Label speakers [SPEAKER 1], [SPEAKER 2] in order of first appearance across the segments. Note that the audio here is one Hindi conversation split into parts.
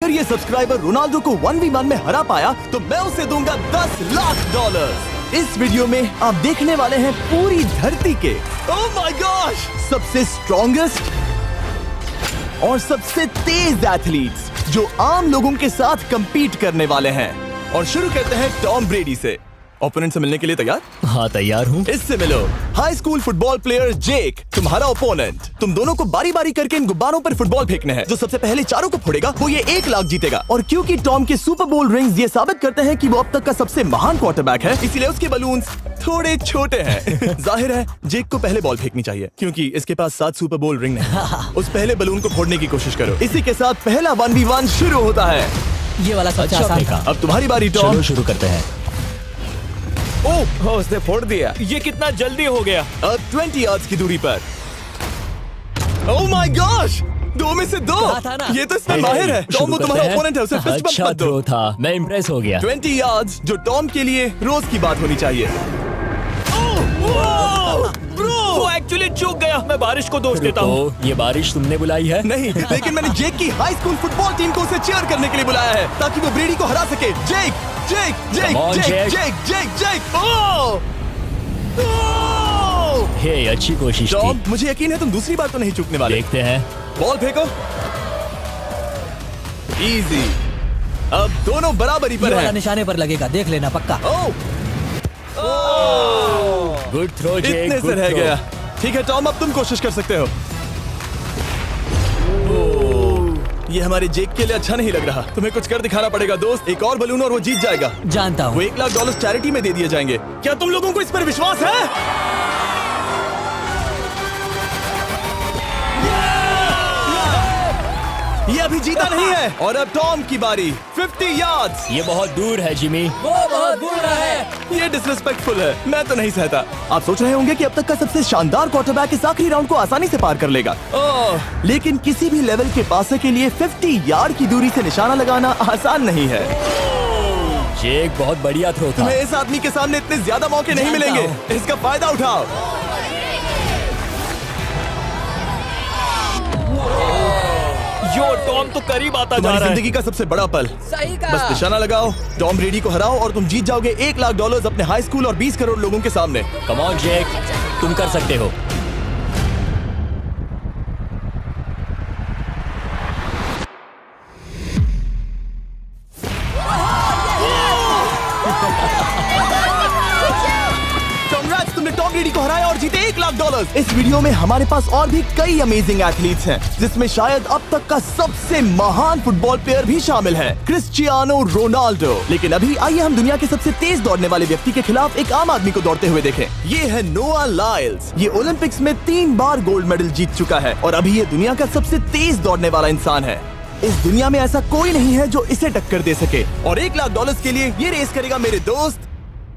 [SPEAKER 1] अगर ये सब्सक्राइबर रोनाल्डो को 1v1 में हरा पाया तो मैं उसे दूंगा $10 लाख। इस वीडियो में आप देखने वाले हैं पूरी धरती के ओह माय गॉश सबसे स्ट्रॉन्गेस्ट और सबसे तेज एथलीट्स जो आम लोगों के साथ compete करने वाले हैं। और शुरू करते हैं टॉम ब्रेडी से। ओपोनेंट से मिलने के लिए तैयार?
[SPEAKER 2] हाँ तैयार हूँ।
[SPEAKER 1] इससे मिलो। हाई स्कूल फुटबॉल प्लेयर जेक तुम्हारा ओपोनेंट। तुम दोनों को बारी बारी करके इन गुब्बारों पर फुटबॉल फेंकने हैं। जो सबसे पहले चारों को फोड़ेगा वो ये 1 लाख जीतेगा। और क्योंकि टॉम के सुपर बोल रिंग्स ये साबित करते हैं कि वो अब तक का सबसे महान क्वार्टरबैक है, इसीलिए उसके बलून्स थोड़े छोटे हैं। जाहिर है जेक को पहले बॉल फेंकनी चाहिए क्योंकि इसके पास 7 सुपर बोल रिंग है। उस पहले बलून को फोड़ने की कोशिश करो। इसी के साथ पहला 1v1 शुरू होता है।
[SPEAKER 3] ये वाला सबसे आसान था।
[SPEAKER 1] अब तुम्हारी बारी टॉम।
[SPEAKER 2] चलो शुरू करते हैं।
[SPEAKER 1] ओह उसने फोड़ दिया। ये कितना जल्दी हो गया। अब 20 यार्ड्स की दूरी पर। ओह माय गॉश 2 में से 2। ये तो इसमें माहिर है। टॉम वो तुम्हारा ओपोनेंट है, उसे फिस्ट बम्प मत दो।
[SPEAKER 2] थ्रो था, मैं इम्प्रेस हो गया।
[SPEAKER 1] 20 यार्ड्स जो टॉम के लिए रोज की बात होनी चाहिए।
[SPEAKER 4] वो एक्चुअली चूक गया। मैं बारिश को दोष देता हूँ।
[SPEAKER 2] ये बारिश तुमने बुलाई है?
[SPEAKER 1] नहीं, लेकिन मैंने जेक की हाई स्कूल फुटबॉल टीम को उसे चीयर करने के लिए बुलाया है ताकि वो ब्रेडी को हरा सके। जेक जेक जेक जेक जेक जेक जेक।
[SPEAKER 2] हे अच्छी कोशिश थी।
[SPEAKER 1] टॉम मुझे यकीन है तुम दूसरी बार तो नहीं चूकने वाले।
[SPEAKER 2] देखते हैं।
[SPEAKER 1] बॉल फेंको। इजी। अब दोनों बराबरी पर हैं।
[SPEAKER 3] निशाने पर लगेगा, देख लेना पक्का।
[SPEAKER 2] गुड थ्रो जेक।
[SPEAKER 1] इतने से रह गया। ठीक है टॉम अब तुम कोशिश कर सकते हो। ये हमारे जेक के लिए अच्छा नहीं लग रहा। तुम्हें कुछ कर दिखाना पड़ेगा दोस्त। एक और बलून और वो जीत जाएगा।
[SPEAKER 3] जानता हूँ।
[SPEAKER 1] वो $1 लाख चैरिटी में दे दिए जाएंगे। क्या तुम लोगों को इस पर विश्वास है? ये अभी जीता नहीं है। और अब टॉम की बारी। 50 यार्ड्स।
[SPEAKER 2] ये बहुत दूर है जिमी।
[SPEAKER 3] वो बहुत दूर है।
[SPEAKER 1] ये डिसरिस्पेक्टफुल है। मैं तो नहीं सहता। आप सोच रहे होंगे कि अब तक का सबसे शानदार क्वार्टरबैक इस आखिरी राउंड को आसानी से पार कर लेगा। लेकिन किसी भी लेवल के पासे के लिए 50 यार्ड की दूरी से निशाना लगाना आसान नहीं है।
[SPEAKER 2] जेक बहुत बढ़िया थ्रो था।
[SPEAKER 1] तुम्हें इस आदमी के सामने इतने ज्यादा मौके नहीं मिलेंगे। इसका फायदा उठाओ।
[SPEAKER 4] यो टॉम तो करीब आता जा
[SPEAKER 1] तुम्हारी
[SPEAKER 4] रहा है।
[SPEAKER 1] जिंदगी का सबसे बड़ा पल।
[SPEAKER 3] सही कहा।
[SPEAKER 1] बस निशाना लगाओ, टॉम ब्रेडी को हराओ और तुम जीत जाओगे $1 लाख अपने हाई स्कूल और 20 करोड़ लोगों के सामने।
[SPEAKER 2] कम ऑन जेक, तुम कर सकते हो।
[SPEAKER 1] Congrats, तुमने टॉम ब्रेडी को हराया और जीते $1 लाख। इस वीडियो में हमारे पास और भी कई अमेजिंग एथलीट्स हैं, जिसमें शायद अब तक का सबसे महान फुटबॉल प्लेयर भी शामिल है, क्रिस्टियानो रोनाल्डो। लेकिन अभी आइए हम दुनिया के सबसे तेज दौड़ने वाले व्यक्ति के खिलाफ एक आम आदमी को दौड़ते हुए देखें। ये है नोआ लाइल्स। ये ओलंपिक्स में 3 बार गोल्ड मेडल जीत चुका है और अभी ये दुनिया का सबसे तेज दौड़ने वाला इंसान है। इस दुनिया में ऐसा कोई नहीं है जो इसे टक्कर दे सके। और $1 लाख के लिए ये रेस करेगा मेरे दोस्त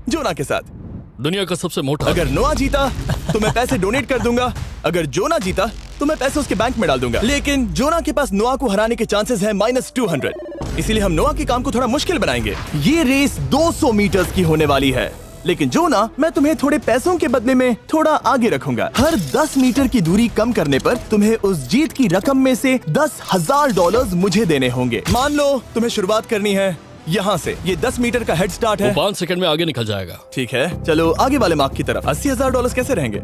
[SPEAKER 1] जोना के साथ।
[SPEAKER 4] दुनिया का सबसे मोटा।
[SPEAKER 1] अगर नोआ जीता तो मैं पैसे डोनेट कर दूंगा। अगर जोना जीता तो मैं पैसे उसके बैंक में डाल दूंगा। लेकिन जोना के पास नोआ को हराने के चांसेस हैं -200। इसीलिए हम नोआ के काम को थोड़ा मुश्किल बनाएंगे। ये रेस 200 मीटर्स की होने वाली है। लेकिन जोना, मैं तुम्हें थोड़े पैसों के बदले में थोड़ा आगे रखूंगा। हर 10 मीटर की दूरी कम करने पर तुम्हें उस जीत की रकम में से $10,000 मुझे देने होंगे। मान लो तुम्हें शुरुआत करनी है यहाँ से। ये 10 मीटर का हेड स्टार्ट है।
[SPEAKER 4] 5 सेकंड में आगे निकल जाएगा।
[SPEAKER 1] ठीक है, चलो आगे वाले मार्क की तरफ। $80,000 कैसे रहेंगे?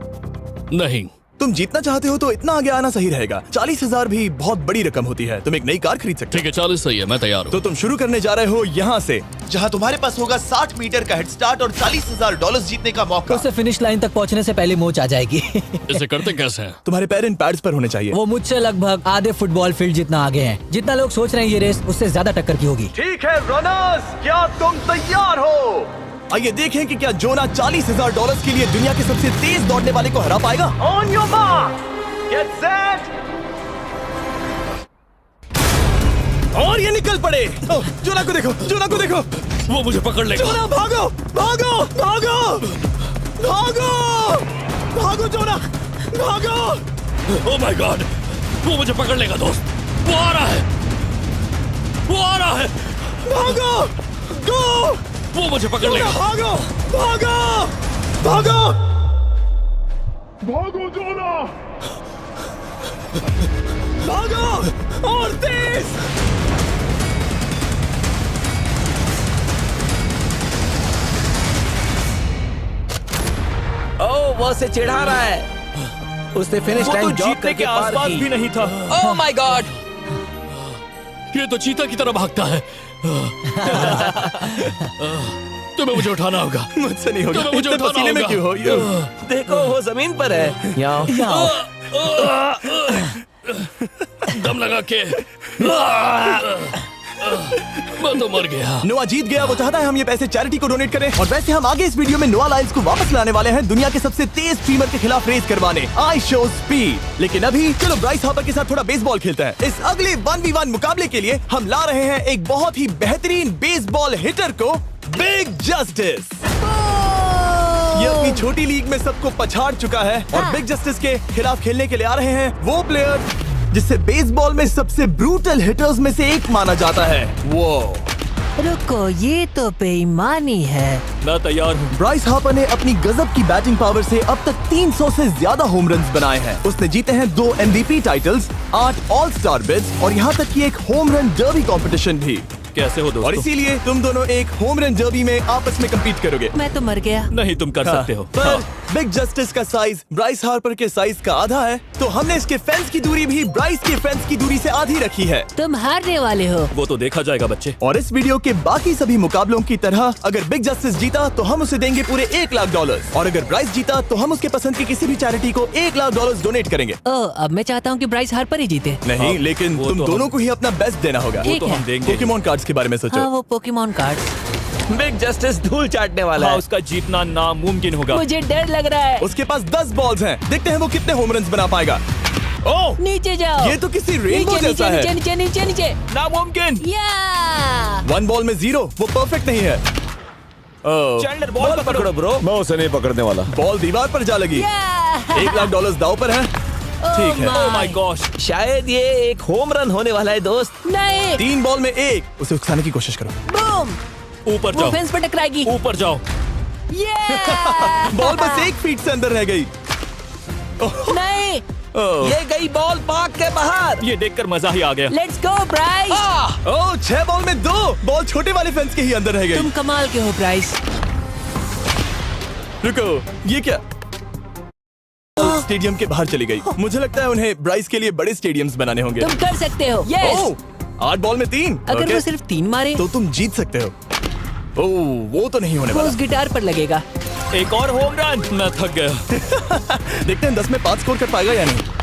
[SPEAKER 4] नहीं,
[SPEAKER 1] तुम जीतना चाहते हो तो इतना आगे आना सही रहेगा। 40,000 भी बहुत बड़ी रकम होती है। तुम एक नई कार खरीद सकते हो।
[SPEAKER 4] ठीक है 40 सही है, मैं तैयार हूँ।
[SPEAKER 1] तो तुम शुरू करने जा रहे हो यहाँ से, जहाँ तुम्हारे पास होगा 60 मीटर का हेड स्टार्ट और $40,000 जीतने का मौका।
[SPEAKER 3] उसे फिनिश लाइन तक पहुँचने से पहले मोच आ जाएगी।
[SPEAKER 4] इसे करते कैसे हैं?
[SPEAKER 1] तुम्हारे पैर इन पैड्स पर होने चाहिए।
[SPEAKER 3] वो मुझसे लगभग आधे फुटबॉल फील्ड जितना आगे हैं। जितना लोग सोच रहे हैं ये रेस उससे ज्यादा टक्कर की होगी।
[SPEAKER 1] ठीक है रनर्स, क्या तुम तैयार हो? आइए देखें कि क्या जोना $40,000 के लिए दुनिया के सबसे तेज दौड़ने वाले को हरा पाएगा। On your mark, get set, और ये निकल पड़े। जोना को देखो, जोना को देखो।
[SPEAKER 4] वो मुझे पकड़ लेगा।
[SPEAKER 1] जोना भागो, भागो, भागो, भागो, भागो जोना, भागो।
[SPEAKER 4] ओह माय गॉड, वो मुझे पकड़ लेगा दोस्त। वो आ रहा है, वो आ रहा है।
[SPEAKER 1] भागो, गो।
[SPEAKER 4] वो मुझे पकड़ लेगा।
[SPEAKER 1] भागो, भागो, भागो,
[SPEAKER 4] भागो जोना।
[SPEAKER 1] भागो और तेज।
[SPEAKER 5] बहुत से चिढ़ा रहा है। उसने फिनिश
[SPEAKER 4] वो तो
[SPEAKER 5] लाइन जॉब
[SPEAKER 4] जीतने के
[SPEAKER 5] करके पार
[SPEAKER 4] आसपास
[SPEAKER 5] की।
[SPEAKER 4] भी नहीं था।
[SPEAKER 5] Oh my God!
[SPEAKER 4] ये तो चीता की तरह भागता है। तुम्हें मुझे उठाना होगा।
[SPEAKER 1] मुझसे नहीं होगा।
[SPEAKER 4] तुम्हें मुझे
[SPEAKER 1] इतने
[SPEAKER 4] उठाना
[SPEAKER 1] पसीने में
[SPEAKER 4] होगा।
[SPEAKER 1] क्यों हो?
[SPEAKER 5] देखो वो जमीन पर है। यहाँ
[SPEAKER 4] दम लगा के मैं तो मर गया।
[SPEAKER 1] नोआ जीत गया। वो चाहता है हम ये पैसे चैरिटी को डोनेट करें। और वैसे हम आगे इस वीडियो में नोआ लाइल्स को वापस लाने वाले हैं दुनिया के सबसे तेज स्ट्रीमर के खिलाफ रेस करवाने, आई शो स्पीड। लेकिन अभी चलो ब्राइस हार्पर के साथ थोड़ा बेसबॉल खेलते हैं। इस अगले 1v1 मुकाबले के लिए हम ला रहे हैं एक बहुत ही बेहतरीन बेसबॉल हिटर को, बिग जस्टिस। ये अपनी छोटी लीग में सबको पछाड़ चुका है और बिग जस्टिस के खिलाफ खेलने के लिए आ रहे हैं वो प्लेयर जिसे बेसबॉल में सबसे ब्रूटल हिटर्स में से एक माना जाता है। वो
[SPEAKER 6] रुको, ये तो बेईमानी है।
[SPEAKER 4] मैं तैयार हूँ।
[SPEAKER 1] ब्राइस हार्पर ने अपनी गजब की बैटिंग पावर से अब तक 300 से ज्यादा होम रन्स बनाए हैं। उसने जीते हैं 2 MVP titles, 8 all star bids और यहाँ तक कि एक होम रन डर्बी कंपटीशन भी।
[SPEAKER 4] कैसे हो
[SPEAKER 1] और
[SPEAKER 4] दोस्तों?
[SPEAKER 1] इसीलिए तुम दोनों एक होम रन डर्बी में आपस में कम्पीट करोगे।
[SPEAKER 6] मैं तो मर गया।
[SPEAKER 4] नहीं, तुम कर सकते हो।
[SPEAKER 1] पर बिग जस्टिस का साइज ब्राइस हार्पर के साइज का आधा है, तो हमने इसके फेंस की दूरी भी ब्राइस के फेंस की दूरी से आधी रखी है।
[SPEAKER 6] तुम हारने वाले हो।
[SPEAKER 4] वो तो देखा जाएगा बच्चे।
[SPEAKER 1] और इस वीडियो के बाकी सभी मुकाबलों की तरह अगर बिग जस्टिस जीता तो हम उसे देंगे पूरे $1 लाख और अगर ब्राइस जीता तो हम उसके पसंद की किसी भी चैरिटी को $1 लाख डोनेट करेंगे।
[SPEAKER 6] अब मैं चाहता हूँ कि ब्राइस हार्पर ही जीते।
[SPEAKER 1] नहीं,
[SPEAKER 4] हाँ,
[SPEAKER 1] लेकिन
[SPEAKER 4] वो
[SPEAKER 1] तुम
[SPEAKER 4] तो
[SPEAKER 1] दोनों
[SPEAKER 4] हम-
[SPEAKER 1] को ही अपना बेस्ट देना होगा।
[SPEAKER 4] वो
[SPEAKER 6] ठीक
[SPEAKER 4] तो
[SPEAKER 6] है।
[SPEAKER 4] हम देंगे।
[SPEAKER 1] पोकेमॉन कार्ड्स के बारे में सोचो।
[SPEAKER 6] हाँ, वो पोकेमॉन कार्ड।
[SPEAKER 5] बिग जस्टिस धूल चाटने वाला
[SPEAKER 4] हाँ,
[SPEAKER 5] है।
[SPEAKER 4] उसका जीतना नामुमकिन होगा।
[SPEAKER 6] मुझे डर लग रहा है।
[SPEAKER 1] उसके पास 10 बॉल्स हैं। देखते हैं वो कितने होम रन्स बना पाएगा। ओह,
[SPEAKER 6] नीचे जाओ।
[SPEAKER 1] ये तो किसी रेनबो
[SPEAKER 6] नीचे
[SPEAKER 1] जैसा
[SPEAKER 6] नीचे
[SPEAKER 1] है।
[SPEAKER 6] नीचे नीचे नीचे।
[SPEAKER 4] नामुमकिन।
[SPEAKER 6] या
[SPEAKER 1] 1 बॉल में 0, वो परफेक्ट नहीं है। ओह,
[SPEAKER 4] चैंडलर बॉल
[SPEAKER 5] पकड़ो ब्रो।
[SPEAKER 7] मैं उसे नहीं पकड़ने वाला।
[SPEAKER 1] बॉल दीवार पर जा लगी। $1 लाख दाव पर है। ठीक है।
[SPEAKER 4] Oh my gosh.
[SPEAKER 5] शायद ये एक होम रन होने वाला है दोस्त।
[SPEAKER 6] नहीं।
[SPEAKER 1] 3 बॉल में 1, उसे उकसाने की कोशिश करो।
[SPEAKER 6] बूम।
[SPEAKER 4] ऊपर
[SPEAKER 6] वो
[SPEAKER 4] जाओ।
[SPEAKER 6] फेंस पर टकराएगी।
[SPEAKER 4] ऊपर जाओ।
[SPEAKER 1] बॉल बस 1 फीट से अंदर रह गई।
[SPEAKER 6] नहीं।
[SPEAKER 1] ओह,
[SPEAKER 5] ये गई बॉल पार्क के बाहर।
[SPEAKER 4] ये देखकर मजा ही आ गया।
[SPEAKER 6] Let's go Bryce.
[SPEAKER 1] Oh, 6 ball में 2, बॉल छोटे वाले फेंस के ही अंदर रह गई।
[SPEAKER 6] तुम कमाल के हो ब्राइस।
[SPEAKER 1] रुको, ये क्या? स्टेडियम के बाहर चली गई। मुझे लगता है उन्हें ब्राइस के लिए बड़े स्टेडियम्स बनाने होंगे।
[SPEAKER 6] तुम कर सकते हो। यस।
[SPEAKER 1] ओह, 8 बॉल में 3।
[SPEAKER 6] अगर
[SPEAKER 1] ओके,
[SPEAKER 6] वो सिर्फ 3 मारे
[SPEAKER 1] तो तुम जीत सकते हो। ओह, वो तो नहीं होने
[SPEAKER 6] वो
[SPEAKER 1] वाला।
[SPEAKER 6] उस गिटार पर लगेगा।
[SPEAKER 4] एक और होम रन। मैं थक गया।
[SPEAKER 1] देखते हैं 10 में 5 स्कोर कर पाएगा या नहीं।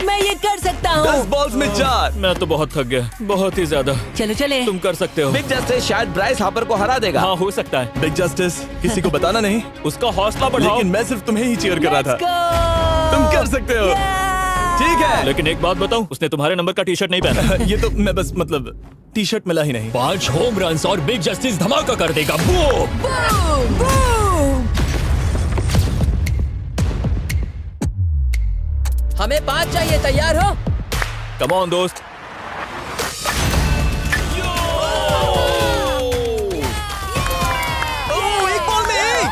[SPEAKER 6] मैं ये कर सकता
[SPEAKER 1] 10
[SPEAKER 6] हूँ।
[SPEAKER 1] बॉल्स में 4।
[SPEAKER 4] मैं तो बहुत थक गया, बहुत ही ज्यादा।
[SPEAKER 6] चलो चले।
[SPEAKER 4] तुम कर सकते हो।
[SPEAKER 5] बिग जस्टिस शायद ब्राइस हार्पर को हरा देगा।
[SPEAKER 4] हाँ, हो सकता है।
[SPEAKER 1] बिग जस्टिस किसी को बताना नहीं,
[SPEAKER 4] उसका हौसला बढ़ाओ।
[SPEAKER 1] लेकिन मैं सिर्फ तुम्हें ही चीयर कर रहा था।
[SPEAKER 6] Let's go!
[SPEAKER 1] तुम कर सकते हो। ठीक है।
[SPEAKER 4] लेकिन एक बात बताऊं, उसने तुम्हारे नंबर का टी शर्ट नहीं पहना।
[SPEAKER 1] ये तो मैं बस मतलब टी शर्ट मिला ही नहीं।
[SPEAKER 4] 5 होम रन्स और बिग जस्टिस धमाका कर देगा। बूम!
[SPEAKER 6] Boom! Boom! हमें 5 चाहिए। तैयार हो?
[SPEAKER 4] कम ऑन दोस्त।
[SPEAKER 1] ओह, 1 बॉल में 1।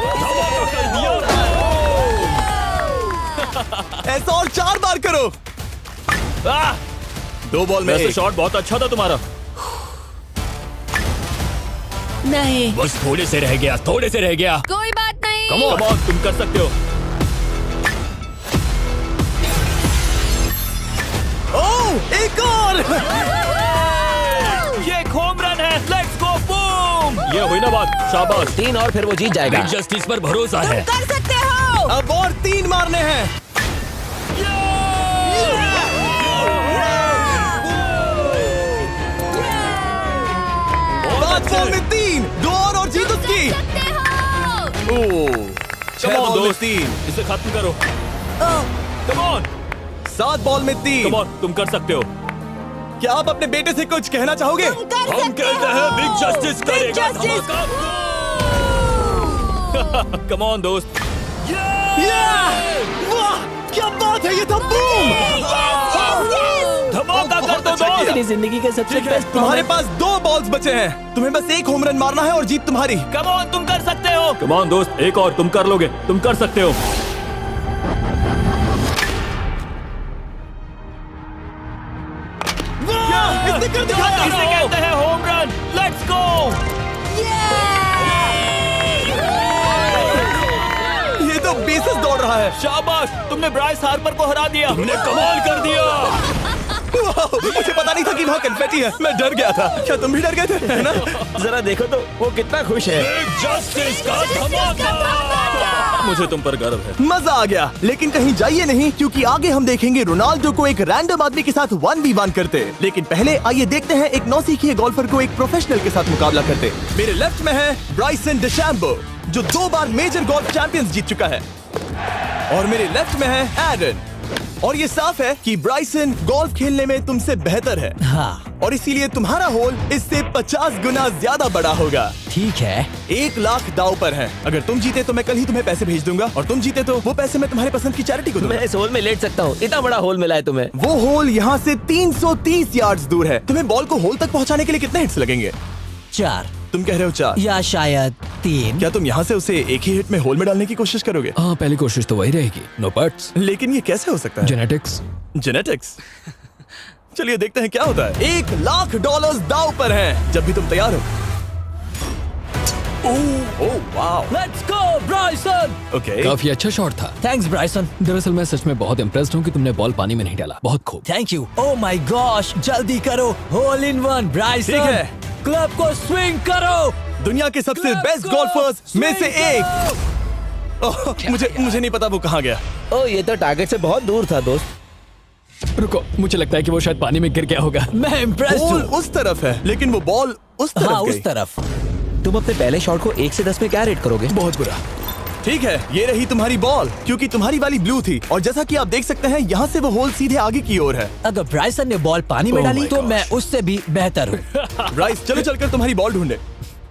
[SPEAKER 1] ऐसा और 4 बार करो। 2 बॉल में
[SPEAKER 4] वैसे
[SPEAKER 1] 1।
[SPEAKER 4] शॉट बहुत अच्छा था तुम्हारा।
[SPEAKER 6] नहीं।
[SPEAKER 4] बस थोड़े से रह गया, थोड़े से रह गया।
[SPEAKER 6] कोई बात नहीं।
[SPEAKER 4] कम ऑन, तुम कर सकते हो।
[SPEAKER 1] ओह, एक और।
[SPEAKER 4] ये एक होम रन है। Let's go, boom! ये हुई ना बात। शाबाश।
[SPEAKER 5] 3 और फिर वो जीत जाएगा।
[SPEAKER 4] बिग जस्टिस पर भरोसा है।
[SPEAKER 6] कर सकते हो।
[SPEAKER 1] अब और 3 मारने हैं। 5 बॉल में 3, 2 और जीत उसकी। ओह, 6 बॉल में 3,
[SPEAKER 4] इसे खत्म करो। कम ऑन,
[SPEAKER 1] 7 बॉल में 3।
[SPEAKER 4] कम ऑन, तुम कर सकते हो।
[SPEAKER 1] क्या आप अपने बेटे से कुछ कहना चाहोगे?
[SPEAKER 4] हम कहते हैं बिग जस्टिस करेगा धमाका। कम ऑन दोस्त।
[SPEAKER 1] वाह, क्या बात है, ये था बूम।
[SPEAKER 4] धमाका कर दो
[SPEAKER 1] अच्छा
[SPEAKER 4] दोस्त।
[SPEAKER 1] किया।
[SPEAKER 6] मेरी जिंदगी का सबसे बेस्ट
[SPEAKER 1] तुम्हारे पास 2 बॉल्स बचे हैं। तुम्हें बस 1 होम रन मारना है और जीत तुम्हारी।
[SPEAKER 4] कम ऑन, तुम कर सकते हो। कम ऑन दोस्त, एक और, तुम कर लोगे, तुम कर सकते हो।
[SPEAKER 1] इसने कर दिखाया।
[SPEAKER 4] इसे कहते हैं home run. Let's go.
[SPEAKER 1] Basis दौड़ रहा है।
[SPEAKER 2] शाबाश, तुमने ब्राइस हार्पर को हरा दिया। तुमने कमाल कर दिया।
[SPEAKER 1] वाह, मुझे पता नहीं था कि वहाँ कन्फेटी है। मैं डर गया था। क्या तुम भी डर गए थे? है ना?
[SPEAKER 5] जरा देखो तो वो कितना खुश है।
[SPEAKER 2] जस्टिस का धमाका।
[SPEAKER 4] मुझे तुम पर गर्व है।
[SPEAKER 1] मजा आ गया। लेकिन कहीं जाइए नहीं, क्योंकि आगे हम देखेंगे रोनाल्डो को एक रैंडम आदमी के साथ 1v1 करते। लेकिन पहले आइए देखते हैं एक नौसिखिए गोल्फर को एक प्रोफेशनल के साथ मुकाबला करते। मेरे लेफ्ट में है ब्राइसन डेशैम्बो, जो 2 बार मेजर गोल्फ चैंपियंस जीत चुका है, और मेरे लेफ्ट में है एरन। और ये साफ है कि ब्राइसन गोल्फ खेलने में तुमसे बेहतर है।
[SPEAKER 3] हाँ,
[SPEAKER 1] और इसीलिए तुम्हारा होल इससे 50 गुना ज्यादा बड़ा होगा।
[SPEAKER 3] ठीक है।
[SPEAKER 1] 1 लाख दाव पर है। अगर तुम जीते तो मैं कल ही तुम्हें पैसे भेज दूंगा, और तुम जीते तो वो पैसे मैं तुम्हारे पसंद की चैरिटी को दूंगा।
[SPEAKER 5] मैं इस होल में लेट सकता हूँ, इतना बड़ा होल मिला है तुम्हें।
[SPEAKER 1] वो होल यहाँ से 330 यार्ड्स दूर है। तुम्हें बॉल को होल तक पहुँचाने के लिए कितने हिट्स लगेंगे?
[SPEAKER 3] 4
[SPEAKER 1] तुम कह रहे हो 4,
[SPEAKER 3] या शायद 3।
[SPEAKER 1] क्या तुम यहाँ से उसे एक ही हिट में होल में डालने की कोशिश करोगे?
[SPEAKER 4] हाँ, पहली कोशिश तो वही रहेगी। No buts.
[SPEAKER 1] लेकिन ये कैसे हो सकता है?
[SPEAKER 4] जेनेटिक्स।
[SPEAKER 1] जेनेटिक्स। चलिए देखते हैं क्या होता है। $1 लाख दाव पर हैं। जब भी तुम तैयार हो। Oh wow,
[SPEAKER 3] let's go Bryson.
[SPEAKER 1] Okay.
[SPEAKER 4] काफी अच्छा शॉट था।
[SPEAKER 3] Thanks Bryson.
[SPEAKER 4] दरअसल मैं सच में बहुत इम्प्रेस्ड हूँ कि तुमने बॉल पानी में नहीं डाला। बहुत खूब।
[SPEAKER 3] Thank you. Oh my gosh, जल्दी करो। होल इन 1 ब्राइसन।
[SPEAKER 1] ठीक है।
[SPEAKER 3] क्लब को स्विंग करो।
[SPEAKER 1] दुनिया के सबसे
[SPEAKER 3] Club
[SPEAKER 1] बेस्ट
[SPEAKER 3] को
[SPEAKER 1] गोल्फर्स में से
[SPEAKER 3] swing
[SPEAKER 1] एक। ओह, मुझे नहीं पता वो कहाँ गया।
[SPEAKER 5] ओ, ये तो टारगेट से बहुत दूर था दोस्त।
[SPEAKER 4] रुको, मुझे लगता है कि वो शायद पानी में गिर गया होगा।
[SPEAKER 3] मैं इम्प्रेस्ड
[SPEAKER 1] बॉल
[SPEAKER 3] हूँ।
[SPEAKER 1] उस तरफ है, लेकिन वो बॉल उस तरफ
[SPEAKER 3] हाँ,
[SPEAKER 1] गई।
[SPEAKER 3] उस तरफ।
[SPEAKER 5] तुम अपने पहले शॉट को 1 से 10 में क्या रेट करोगे?
[SPEAKER 4] बहुत बुरा।
[SPEAKER 1] ठीक है, ये रही तुम्हारी बॉल, क्योंकि तुम्हारी वाली ब्लू थी, और जैसा कि आप देख सकते हैं यहाँ से वो होल सीधे आगे की ओर है।
[SPEAKER 3] अगर ब्राइसन ने बॉल पानी में
[SPEAKER 1] Oh
[SPEAKER 3] डाली
[SPEAKER 1] my
[SPEAKER 3] तो
[SPEAKER 1] gosh.
[SPEAKER 3] मैं उससे भी बेहतर हूँ।
[SPEAKER 1] ब्राइस, चलो चलकर तुम्हारी बॉल ढूंढे।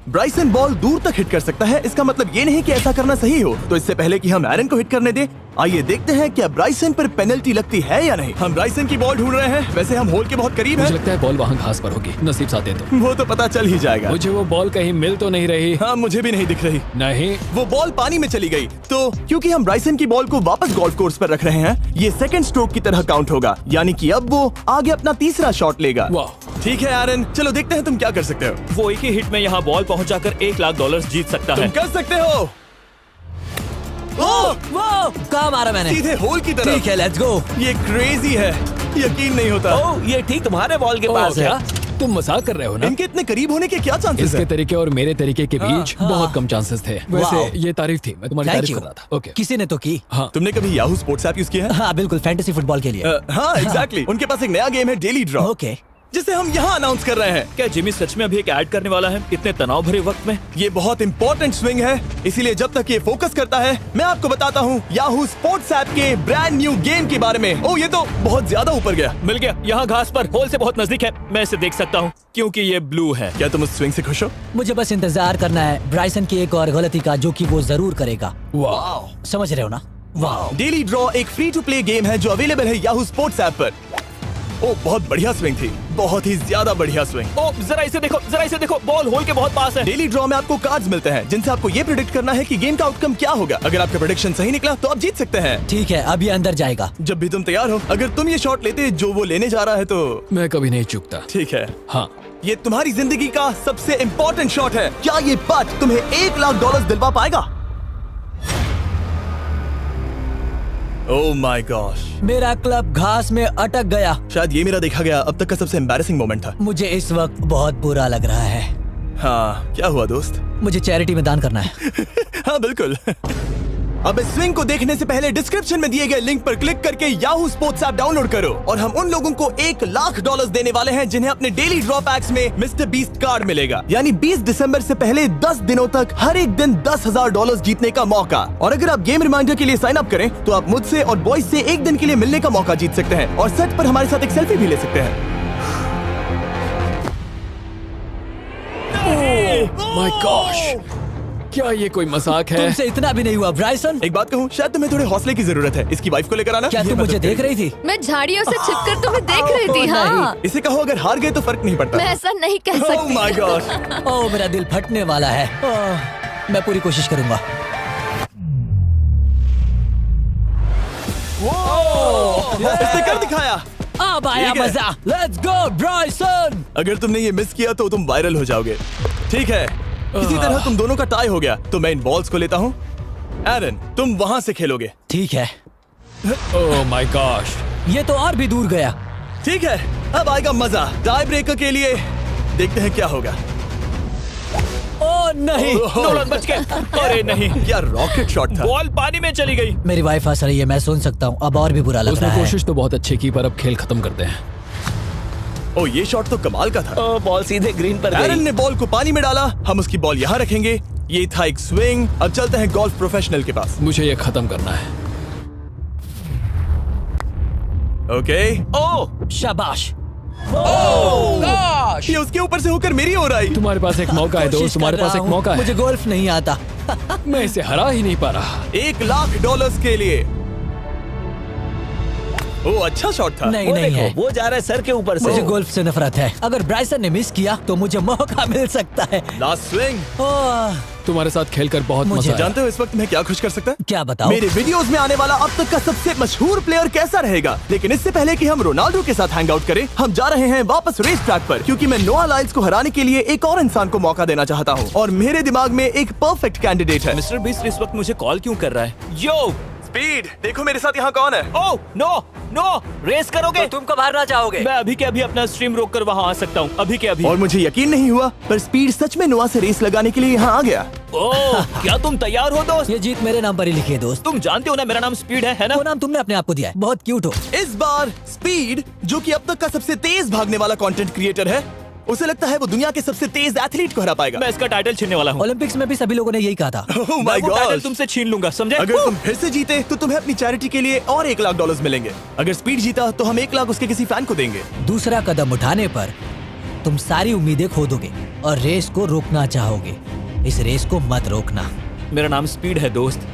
[SPEAKER 1] ब्राइसन बॉल दूर तक हिट कर सकता है, इसका मतलब ये नहीं कि ऐसा करना सही हो। तो इससे पहले कि हम एरन को हिट करने दें, आइए देखते हैं क्या ब्राइसन पर पेनल्टी लगती है या नहीं। हम ब्राइसन की बॉल ढूंढ रहे हैं। वैसे हम होल के बहुत करीब
[SPEAKER 4] मुझे
[SPEAKER 1] हैं।
[SPEAKER 4] लगता है बॉल वहाँ घास पर होगी। नसीब साथ दे तो।
[SPEAKER 1] वो तो पता चल ही जाएगा।
[SPEAKER 4] मुझे वो बॉल कहीं मिल तो नहीं रही।
[SPEAKER 1] हाँ, मुझे भी नहीं दिख रही।
[SPEAKER 4] नहीं।
[SPEAKER 1] वो बॉल पानी में चली गई। तो क्योंकि हम ब्राइसन की बॉल को वापस गोल्फ कोर्स पर रख रहे हैं, ये सेकंड स्ट्रोक की तरह काउंट होगा, यानी कि अब वो आगे अपना तीसरा शॉट लेगा।
[SPEAKER 4] वाह।
[SPEAKER 1] ठीक है एरन, चलो देखते हैं तुम क्या कर सकते हो।
[SPEAKER 2] वो एक ही हिट में यहाँ बॉल पहुँचाकर $1 लाख जीत सकता
[SPEAKER 1] तुम
[SPEAKER 2] है।
[SPEAKER 1] कर सकते हो। ओह,
[SPEAKER 3] वो कहाँ मारा मैंने?
[SPEAKER 1] सीधे होल की तरफ।
[SPEAKER 3] ठीक है, लेट्स गो।
[SPEAKER 1] ये क्रेजी है, यकीन नहीं होता।
[SPEAKER 5] ओ, ये ठीक तुम्हारे बॉल के पास
[SPEAKER 4] क्या?
[SPEAKER 5] है।
[SPEAKER 4] तुम मजाक कर रहे हो ना?
[SPEAKER 1] इनके इतने करीब होने के क्या चांसेस
[SPEAKER 4] इसके
[SPEAKER 1] हैं?
[SPEAKER 4] तरीके और मेरे तरीके के बीच
[SPEAKER 3] हाँ।
[SPEAKER 4] बहुत कम चांसेस थे।
[SPEAKER 3] वाह।
[SPEAKER 4] वैसे ये तारीफ थी, मैं तुम्हारी
[SPEAKER 3] थैंक
[SPEAKER 4] तारीफ
[SPEAKER 3] यू।
[SPEAKER 4] कर रहा था। ओके।
[SPEAKER 3] किसी ने तो की।
[SPEAKER 4] हाँ।
[SPEAKER 1] तुमने कभी याहू स्पोर्ट्स ऐप यूज किया है?
[SPEAKER 3] हाँ बिल्कुल, फैंटेसी फुटबॉल के लिए।
[SPEAKER 1] हाँ, एग्जैक्टली। उनके पास एक नया गेम है, डेली ड्रॉ,
[SPEAKER 3] ओके।
[SPEAKER 1] जिसे हम यहाँ अनाउंस कर रहे हैं।
[SPEAKER 2] क्या जिमी सच में अभी एक ऐड करने वाला है इतने तनाव भरे वक्त में?
[SPEAKER 1] ये बहुत इंपॉर्टेंट स्विंग है, इसीलिए जब तक ये फोकस करता है, मैं आपको बताता हूँ याहू स्पोर्ट्स ऐप के ब्रांड न्यू गेम के बारे में। ओह, ये तो बहुत ज्यादा ऊपर गया।
[SPEAKER 2] मिल गया, यहाँ घास पर होल से बहुत नजदीक है। मैं इसे देख सकता हूँ क्योंकि ये ब्लू है।
[SPEAKER 1] क्या तुम उस स्विंग से खुश हो?
[SPEAKER 3] मुझे बस इंतजार करना है ब्राइसन की एक और गलती का, जो कि वो जरूर करेगा।
[SPEAKER 4] वाह।
[SPEAKER 3] समझ रहे हो ना? वाह।
[SPEAKER 1] डेली ड्रॉ एक फ्री टू प्ले गेम है जो अवेलेबल है याहू स्पोर्ट्स ऐप पर। ओह, बहुत बढ़िया स्विंग थी, बहुत ही ज्यादा बढ़िया स्विंग।
[SPEAKER 2] ओ, जरा इसे देखो, बॉल होल के बहुत पास है।
[SPEAKER 1] डेली ड्रॉ में आपको कार्ड्स मिलते हैं, जिनसे आपको ये प्रेडिक्ट करना है कि गेम का आउटकम क्या होगा। अगर आपका प्रेडिक्शन सही निकला तो आप जीत सकते हैं।
[SPEAKER 3] ठीक है, अब ये अंदर जाएगा।
[SPEAKER 1] जब भी तुम तैयार हो, अगर तुम ये शॉट लेते जो वो लेने जा रहा है तो
[SPEAKER 4] मैं कभी नहीं चूकता।
[SPEAKER 1] ठीक है।
[SPEAKER 4] हाँ।
[SPEAKER 1] ये तुम्हारी जिंदगी का सबसे इम्पोर्टेंट शॉट है। क्या ये पट तुम्हें $1 लाख दिलवा पाएगा? ओह माय गॉश,
[SPEAKER 3] मेरा क्लब घास में अटक गया।
[SPEAKER 1] शायद ये मेरा देखा गया अब तक का सबसे एम्बैरेसिंग मोमेंट था।
[SPEAKER 3] मुझे इस वक्त बहुत बुरा लग रहा है।
[SPEAKER 1] हाँ, क्या हुआ दोस्त?
[SPEAKER 3] मुझे चैरिटी में दान करना है।
[SPEAKER 1] हाँ बिल्कुल। अब इस स्विंग को देखने से पहले डिस्क्रिप्शन में दिए गए लिंक पर क्लिक करके याहू स्पोर्ट्स ऐप डाउनलोड करो, और हम उन लोगों को $1 लाख देने वाले हैं जिन्हें अपने डेली ड्रॉ पैक्स में मिस्टर बीस्ट कार्ड मिलेगा। यानी 20 दिसंबर से पहले 10 दिनों तक हर एक दिन $10,000 जीतने का मौका। और अगर आप गेम रिमाइंडर के लिए साइन अप करें तो आप मुझसे और बॉयज से एक दिन के लिए मिलने का मौका जीत सकते हैं, और सेट पर हमारे साथ एक सेल्फी भी ले सकते हैं।
[SPEAKER 4] माय गॉश, क्या ये कोई मजाक है?
[SPEAKER 3] तुमसे इतना भी नहीं हुआ ब्राइसन।
[SPEAKER 1] एक बात कहूँ, शायद तुम्हें थोड़े हौसले की जरूरत है। इसकी वाइफ को लेकर आना।
[SPEAKER 3] क्या
[SPEAKER 1] ये
[SPEAKER 3] तुम मुझे
[SPEAKER 1] मदद
[SPEAKER 3] देख
[SPEAKER 1] करेगी।
[SPEAKER 3] रही थी?
[SPEAKER 7] मैं झाड़ियों से छिपकर तुम्हें देख रही थी। हाँ,
[SPEAKER 1] इसे कहो अगर हार गए तो फर्क नहीं पड़ता।
[SPEAKER 7] मैं ऐसा नहीं कह
[SPEAKER 1] ओह
[SPEAKER 7] सकती।
[SPEAKER 1] My God.
[SPEAKER 3] ओह, मेरा दिल फटने वाला है। ओह, मैं पूरी कोशिश करूंगा।
[SPEAKER 1] इसने कर दिखाया।
[SPEAKER 3] अब आया
[SPEAKER 1] ठीक है।
[SPEAKER 3] मजा। Let's go Bryson.
[SPEAKER 1] अगर तुमने ये मिस किया तो तुम वायरल हो जाओगे। ठीक है, इसी तरह तुम दोनों का टाई हो गया, तो मैं इन बॉल्स को लेता हूँ एरन, तुम वहां से खेलोगे।
[SPEAKER 3] ठीक है,
[SPEAKER 4] ओह माय गॉश।
[SPEAKER 3] ये तो और भी दूर गया।
[SPEAKER 1] ठीक है, अब आएगा मजा। टाई ब्रेकर के लिए देखते हैं क्या होगा।
[SPEAKER 3] ओ नहीं,
[SPEAKER 2] नोलन बच गए। अरे नहीं,
[SPEAKER 1] क्या रॉकेट शॉट था।
[SPEAKER 2] बॉल पानी में चली गई।
[SPEAKER 3] मेरी वाइफ हंस रही है, मैं सुन सकता हूँ। अब और भी बुरा लग
[SPEAKER 4] उसने
[SPEAKER 3] रहा है।
[SPEAKER 4] कोशिश तो बहुत अच्छी की, पर अब खेल खत्म करते हैं।
[SPEAKER 1] ओ, ये शॉट तो कमाल का था।
[SPEAKER 5] ओ, बॉल सीधे ग्रीन पर
[SPEAKER 1] एरन
[SPEAKER 5] गई।
[SPEAKER 1] ने बॉल को पानी में डाला, हम उसकी बॉल यहाँ रखेंगे। ये था एक स्विंग। अब चलते हैं गोल्फ प्रोफेशनल के पास।
[SPEAKER 4] मुझे ये खत्म करना है।
[SPEAKER 1] ओके।
[SPEAKER 2] ओह
[SPEAKER 3] शाबाश।
[SPEAKER 1] ये उसके ऊपर से होकर मेरी ओर आई।
[SPEAKER 4] तुम्हारे पास एक मौका है दोस्त,
[SPEAKER 3] कोशिश
[SPEAKER 4] तुम्हारे
[SPEAKER 3] कर
[SPEAKER 4] पास
[SPEAKER 3] रहा
[SPEAKER 4] एक
[SPEAKER 3] हूँ।
[SPEAKER 4] मौका है।
[SPEAKER 3] मुझे गोल्फ नहीं आता।
[SPEAKER 4] मैं इसे हरा ही नहीं पा रहा।
[SPEAKER 1] $1,00,000 के लिए। ओ, अच्छा शॉट था।
[SPEAKER 3] नहीं
[SPEAKER 5] वो
[SPEAKER 3] नहीं
[SPEAKER 5] देखो,
[SPEAKER 3] है।
[SPEAKER 5] वो जा रहा है सर के ऊपर से।
[SPEAKER 3] मुझे गोल्फ से नफरत है। अगर ब्राइसन ने मिस किया तो मुझे मौका मिल सकता है।
[SPEAKER 1] Last swing.
[SPEAKER 3] ओह,
[SPEAKER 4] तुम्हारे साथ खेलकर बहुत
[SPEAKER 3] मुझे
[SPEAKER 4] मजा आया।
[SPEAKER 1] जानते हो इस वक्त मैं क्या खुश कर सकता है?
[SPEAKER 3] क्या बताओ?
[SPEAKER 1] मेरे वीडियोस में आने वाला अब तक का सबसे मशहूर प्लेयर कैसा रहेगा। लेकिन इससे पहले कि हम रोनाल्डो के साथ हैंग आउट करें, हम जा रहे हैं वापस रेस ट्रैक पर, क्योंकि मैं नोआ लाइल्स को हराने के लिए एक और इंसान को मौका देना चाहता हूँ और मेरे दिमाग में एक परफेक्ट कैंडिडेट है।
[SPEAKER 2] मिस्टर बीस्ट इस वक्त मुझे कॉल क्यों कर रहा है? यो
[SPEAKER 1] स्पीड, देखो मेरे साथ यहाँ कौन है।
[SPEAKER 2] ओह नो नो, रेस करोगे?
[SPEAKER 3] तुम कब हारना चाहोगे?
[SPEAKER 2] मैं अभी के अभी अपना स्ट्रीम रोक कर वहाँ आ सकता हूँ, अभी के अभी।
[SPEAKER 1] और मुझे यकीन नहीं हुआ, पर स्पीड सच में नोआ से रेस लगाने के लिए यहाँ आ गया।
[SPEAKER 2] ओह, क्या तुम तैयार हो दोस्त?
[SPEAKER 3] ये जीत मेरे नाम पर ही लिखी है दोस्त।
[SPEAKER 2] तुम जानते हो ना मेरा नाम स्पीड है ना?
[SPEAKER 3] वो नाम तुमने अपने आप को दिया है। बहुत क्यूट हो।
[SPEAKER 1] इस बार स्पीड, जो कि अब तक का सबसे तेज भागने वाला कंटेंट क्रिएटर है, उसे लगता है वो दुनिया के सबसे तेज एथलीट को हरा पाएगा।
[SPEAKER 2] मैं इसका टाइटल छीनने वाला हूँ।
[SPEAKER 3] ओलंपिक्स में भी सभी लोगों ने यही कहा था।
[SPEAKER 1] Oh
[SPEAKER 2] मैं
[SPEAKER 1] my
[SPEAKER 2] वो टाइटल
[SPEAKER 1] gosh!
[SPEAKER 2] तुमसे छीन लूंगा, समझे?
[SPEAKER 1] अगर तुम फिर से जीते तो तुम्हें अपनी चैरिटी के लिए और $1,00,000 मिलेंगे। अगर स्पीड जीता तो हम 1,00,000 उसके किसी फैन को देंगे।
[SPEAKER 3] दूसरा कदम उठाने पर तुम सारी उम्मीदें खो दोगे और रेस को रोकना चाहोगे। इस रेस को मत रोकना।
[SPEAKER 2] मेरा नाम स्पीड है दोस्त।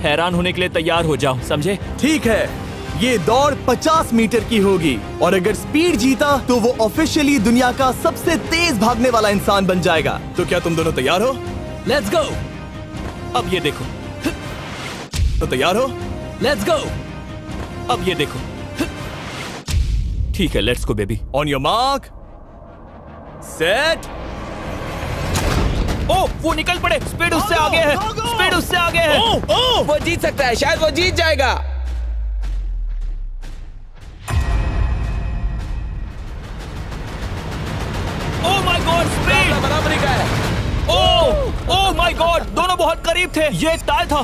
[SPEAKER 2] हैरान होने के लिए तैयार हो जाओ, समझे?
[SPEAKER 1] ठीक है, ये दौड़ 50 मीटर की होगी और अगर स्पीड जीता तो वो ऑफिशियली दुनिया का सबसे तेज भागने वाला इंसान बन जाएगा। तो क्या तुम दोनों तैयार हो?
[SPEAKER 3] Let's go.
[SPEAKER 2] अब ये देखो,
[SPEAKER 1] तो तैयार हो?
[SPEAKER 3] Let's go.
[SPEAKER 2] अब ये देखो। ठीक है, let's go baby.
[SPEAKER 1] On your mark, set.
[SPEAKER 2] Oh, वो निकल पड़े। स्पीड उससे आगे है। स्पीड उससे आगे है।
[SPEAKER 5] वो जीत सकता है, शायद वो जीत जाएगा।
[SPEAKER 2] ओह माय गॉड, स्पीड
[SPEAKER 5] बराबरी का है।
[SPEAKER 2] ओह माय गॉड, दोनों बहुत करीब थे। ये टाई था।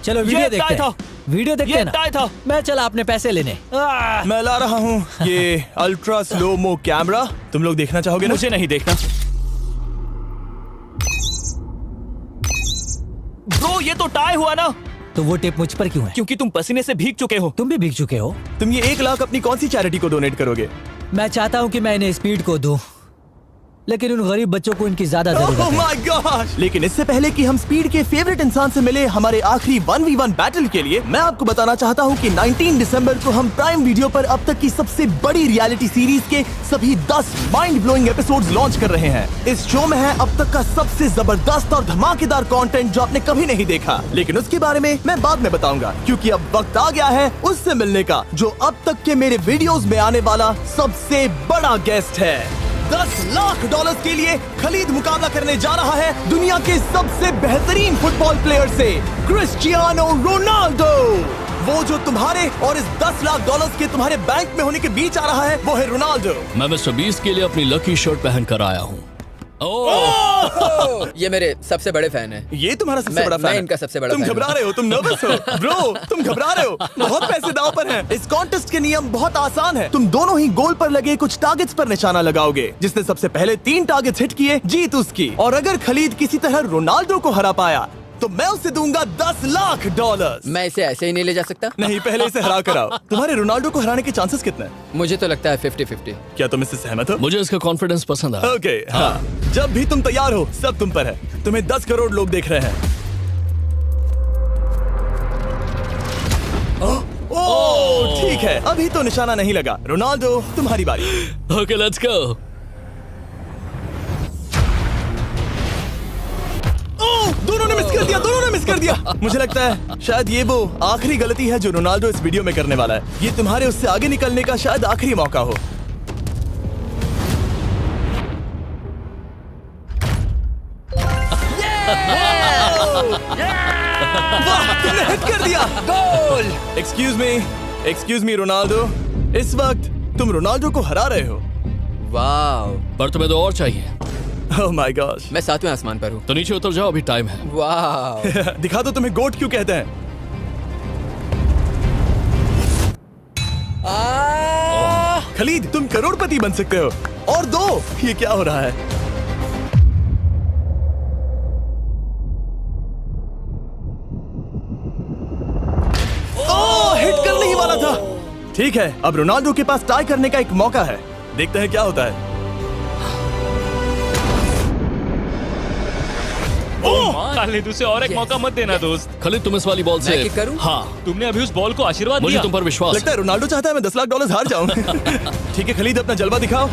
[SPEAKER 3] चलो वीडियो
[SPEAKER 2] ये
[SPEAKER 3] देखते
[SPEAKER 2] टाई
[SPEAKER 3] हैं। वीडियो देखते
[SPEAKER 2] ये
[SPEAKER 3] हैं ना।
[SPEAKER 2] टाई था।
[SPEAKER 3] मैं चला अपने पैसे लेने।
[SPEAKER 1] मैं ला रहा हूँ ये अल्ट्रा स्लो मो कैमरा। तुम लोग देखना चाहोगे ना?
[SPEAKER 2] मुझे नहीं देखना। ब्रो, ये तो टाई हुआ ना?
[SPEAKER 3] तो वो टिप मुझ पर क्यों है?
[SPEAKER 2] क्योंकि तुम पसीने से भीग चुके हो।
[SPEAKER 3] तुम भी भीग चुके हो।
[SPEAKER 1] तुम ये 1,00,000 अपनी कौन सी चैरिटी को डोनेट करोगे?
[SPEAKER 3] मैं चाहता हूँ कि मैं इन्हें स्पीड को दूं, लेकिन उन गरीब बच्चों को इनकी ज्यादा जरूरत
[SPEAKER 1] Oh
[SPEAKER 3] है।
[SPEAKER 1] my gosh! लेकिन इससे पहले कि हम स्पीड के फेवरेट इंसान से मिले हमारे आखिरी 1v1 बैटल के लिए, मैं आपको बताना चाहता हूँ कि 19 दिसंबर को हम प्राइम वीडियो पर अब तक की सबसे बड़ी रियलिटी सीरीज के सभी 10 माइंड ब्लोइंग एपिसोड्स लॉन्च कर रहे हैं। इस शो में है अब तक का सबसे जबरदस्त और धमाकेदार कंटेंट जो आपने कभी नहीं देखा, लेकिन उसके बारे में मैं बाद में बताऊंगा, क्योंकि अब वक्त आ गया है उससे मिलने का जो अब तक के मेरे वीडियोस में आने वाला सबसे बड़ा गेस्ट है। $10,00,000 के लिए खलीद मुकाबला करने जा रहा है दुनिया के सबसे बेहतरीन फुटबॉल प्लेयर से, क्रिस्टियानो रोनाल्डो। वो जो तुम्हारे और इस $10,00,000 के तुम्हारे बैंक में होने के बीच आ रहा है, वो है रोनाल्डो।
[SPEAKER 4] मैं मिस्टर बीस्ट के लिए अपनी लकी शर्ट पहन कर आया हूँ।
[SPEAKER 5] ये मेरे सबसे बड़े फैन है।
[SPEAKER 1] ये तुम्हारा सबसे
[SPEAKER 5] मैं-
[SPEAKER 1] बड़ा फैन
[SPEAKER 5] मैं
[SPEAKER 1] है।
[SPEAKER 5] इनका सबसे बड़ा
[SPEAKER 1] तुम
[SPEAKER 5] फैन हूं।
[SPEAKER 1] घबरा रहे हो, तुम नर्वस हो ब्रो, तुम घबरा रहे हो। बहुत पैसे दांव पर हैं। इस कॉन्टेस्ट के नियम बहुत आसान है। तुम दोनों ही गोल पर लगे कुछ टारगेट्स पर निशाना लगाओगे। जिसने सबसे पहले 3 टारगेट्स हिट किए जीत उसकी। और अगर खलीद किसी तरह रोनाल्डो को हरा पाया तो मैं उसे दूंगा $10,00,000।
[SPEAKER 5] मैं इसे ऐसे ही नहीं ले जा सकता।
[SPEAKER 1] नहीं, पहले इसे हरा कर आओ। तुम्हारे रोनाल्डो को हराने के चांसेस कितने हैं?
[SPEAKER 5] मुझे तो लगता है 50-50।
[SPEAKER 1] क्या तुम इससे सहमत हो?
[SPEAKER 4] मुझे इसका कॉन्फिडेंस पसंद आया।
[SPEAKER 1] ओके, हाँ। जब भी तुम तैयार हो सब तुम पर है। तुम्हें 10 करोड़ लोग देख रहे हैं। ओह, ठीक है, अभी तो निशाना नहीं लगा। रोनाल्डो, तुम्हारी बारी।
[SPEAKER 4] Okay, let's go.
[SPEAKER 1] ओह, दोनों ने मिस कर दिया, दोनों ने मिस कर दिया। मुझे लगता है शायद ये वो आखिरी गलती है जो रोनाल्डो इस वीडियो में करने वाला है। ये तुम्हारे उससे आगे निकलने का शायद आखिरी मौका हो। वाह, तुमने हिट कर दिया।
[SPEAKER 5] गोल।
[SPEAKER 1] एक्सक्यूज मी रोनाल्डो, इस वक्त तुम रोनाल्डो को हरा रहे हो।
[SPEAKER 5] वाह,
[SPEAKER 4] पर तुम्हें तो और चाहिए।
[SPEAKER 1] Oh my God.
[SPEAKER 5] मैं 7वें आसमान पर हूँ।
[SPEAKER 4] तो नीचे उतर जाओ, अभी टाइम है।
[SPEAKER 5] वाह।
[SPEAKER 1] दिखा दो तुम्हें गोट क्यों कहते हैं। खलीद, तुम करोड़पति बन सकते हो। और दो। ये क्या हो रहा है? ओह, हिट करने ही वाला था। ठीक है, अब रोनाल्डो के पास टाई करने का एक मौका है। देखते हैं क्या होता है।
[SPEAKER 2] खालिद, उसे और एक मौका मत देना दोस्त।
[SPEAKER 4] खलीद, तुम इस वाली बॉल से
[SPEAKER 5] मैं किक करूं?
[SPEAKER 4] हाँ,
[SPEAKER 2] तुमने अभी उस बॉल को आशीर्वाद
[SPEAKER 4] मुझे
[SPEAKER 2] दिया।
[SPEAKER 4] तुम पर विश्वास
[SPEAKER 1] लगता है रोनाल्डो चाहता है मैं $10 लाख हार जाऊं। ठीक है खलीद, अपना जलवा दिखाओ।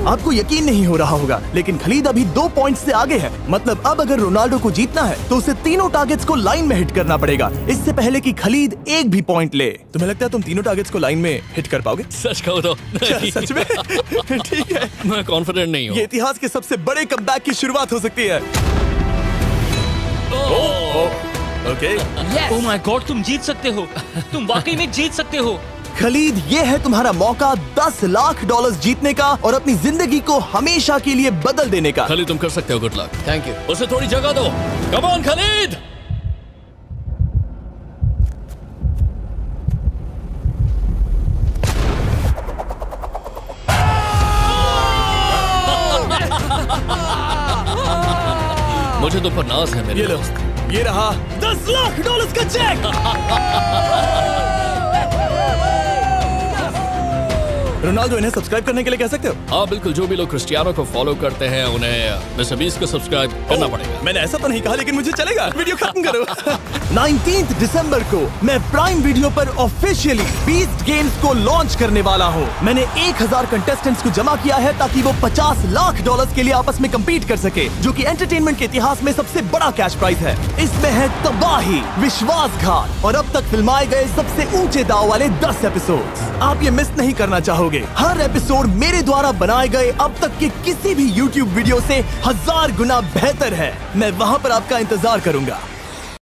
[SPEAKER 1] आपको यकीन नहीं हो रहा होगा, लेकिन खलीद अभी 2 पॉइंट से आगे है। मतलब अब अगर रोनाल्डो को जीतना है तो उसे तीनों टारगेट्स को लाइन में हिट करना पड़ेगा, इससे पहले कि खलीद एक भी पॉइंट ले। तुम्हें लगता है तुम तीनों टारगेट्स को लाइन में हिट कर पाओगे?
[SPEAKER 4] सच कहो तो नहीं।
[SPEAKER 1] सच में? ठीक है,
[SPEAKER 4] मैं कॉन्फिडेंट नहीं हूँ।
[SPEAKER 1] ये इतिहास के सबसे बड़े कमबैक की शुरुआत हो सकती है। ओके,
[SPEAKER 2] ओह माय गॉड, तुम जीत सकते हो। तुम वाकई में जीत सकते हो।
[SPEAKER 1] खलीद, ये है तुम्हारा मौका $10 लाख जीतने का और अपनी जिंदगी को हमेशा के लिए बदल देने का।
[SPEAKER 4] खलीद, तुम कर सकते हो। Good luck.
[SPEAKER 5] Thank you.
[SPEAKER 4] उसे थोड़ी जगह दो। Come on Khalid. मुझे तुम पर नाज है मेरे
[SPEAKER 1] ये लो,
[SPEAKER 4] दोस्त।
[SPEAKER 1] ये रहा $10 लाख का चेक। रोनाल्डो, इन्हें सब्सक्राइब करने के लिए कह सकते हो?
[SPEAKER 4] हाँ बिल्कुल, जो भी लोग क्रिस्टियानो को फॉलो करते हैं उन्हें मिस्टर बीस्ट को सब्सक्राइब करना पड़ेगा।
[SPEAKER 1] मैंने ऐसा तो नहीं कहा, लेकिन मुझे चलेगा। वीडियो खत्म करो। 19 दिसंबर को मैं प्राइम वीडियो पर ऑफिशियली बीस्ट गेम्स को लॉन्च करने वाला हूँ। मैंने 1000 कंटेस्टेंट्स को जमा किया है ताकि वो $50 लाख के लिए आपस में कम्पीट कर सके, जो कि एंटरटेनमेंट के इतिहास में सबसे बड़ा कैश प्राइज है। इसमें है तबाही, विश्वासघात और अब तक फिल्माए गए सबसे ऊंचे दाव वाले 10 एपिसोड्स। आप ये मिस नहीं करना चाहोगे। हर एपिसोड मेरे द्वारा बनाए गए अब तक के किसी भी YouTube वीडियो से 1000 गुना बेहतर है। मैं वहाँ पर आपका इंतजार करूंगा।